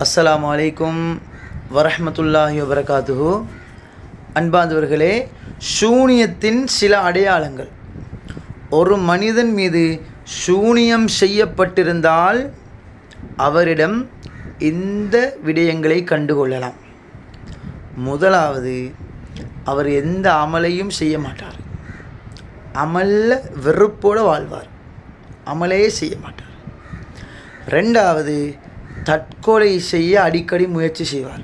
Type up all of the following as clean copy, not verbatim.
அஸ்ஸலாமு அலைக்கும் வரஹ்மத்துல்லாஹி வபரகாத்துஹு. அன்பார்ந்தவர்களே, சூனியத்தின் சில அடையாளங்கள். ஒரு மனிதன் மீது சூனியம் செய்யப்பட்டிருந்தால் அவரிடம் இந்த விடயங்களை கண்டுகொள்ளலாம். முதலாவது, அவர் எந்த அமலையும் செய்ய மாட்டார். அமல்ல வெறுப்போடு வாழ்வார், அமலையே செய்ய மாட்டார். ரெண்டாவது, தற்கொலை செய்ய அடிக்கடி முயற்சி செய்வார்.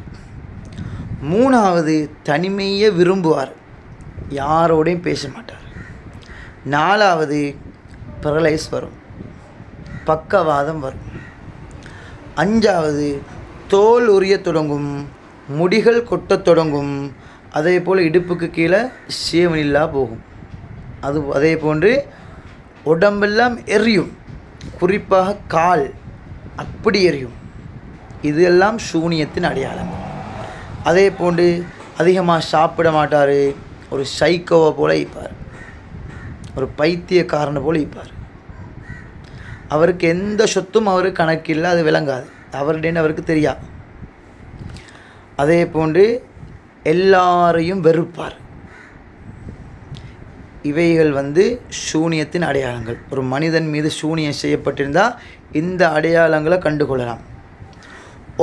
மூணாவது, தனிமையை விரும்புவார், யாரோடையும் பேச மாட்டார். நாலாவது, பெரலைஸ் வரும், பக்கவாதம் வரும். அஞ்சாவது, தோல் உரிய தொடங்கும், முடிகள் கொட்டத் தொடங்கும், அதே போல் இடுப்புக்கு கீழே சேவனில்லா போகும். அதே போன்று உடம்பெல்லாம் எரியும், குறிப்பாக கால் அப்படி எரியும். இதெல்லாம் சூனியத்தின் அடையாளங்கள். அதே போன்று அதிகமாக சாப்பிட மாட்டார், ஒரு சைக்கோவை போல இருப்பார், ஒரு பைத்தியக்காரனை போல இருப்பார். அவருக்கு எந்த சொத்தும் அவருக்கு கணக்கில்லை, அது விளங்காது, அவருடையன்னு அவருக்கு தெரியாது. அதே போன்று எல்லாரையும் வெறுப்பார். இவைகள் சூனியத்தின் அடையாளங்கள். ஒரு மனிதன் மீது சூனியம் செய்யப்பட்டிருந்தால் இந்த அடையாளங்களை கண்டுகொள்ளலாம்.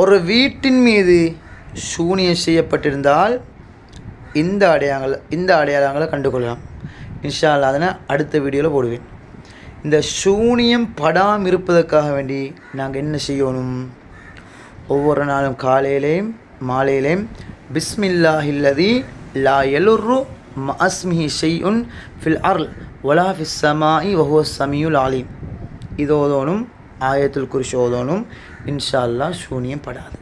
ஒரு வீட்டின் மீது சூனியம் செய்யப்பட்டிருந்தால் இந்த அடையாளங்களை கண்டுகொள்ளலாம். இன்ஷா அல்லாஹ் அதனை அடுத்த வீடியோவில் போடுவேன். இந்த சூனியம் படாமல் இருப்பதற்காக வேண்டி நாங்கள் என்ன செய்யணும்? ஒவ்வொரு நாளும் காலையிலேயும் மாலையிலேயும் பிஸ்மில்லாஹில்லதி லா யலுர்ரு மஅஸ்மிஹி ஷைஉன் ஃபில் அர்ல் வலா ஃபிஸ் ஸமாஇ வஹுவ ஸமீஉல் அலீம். இதோதோனும் ஆயத்துல் குர்ஸி ஓதோனும். இன்ஷா அல்லாஹ் சூனியம் படாது.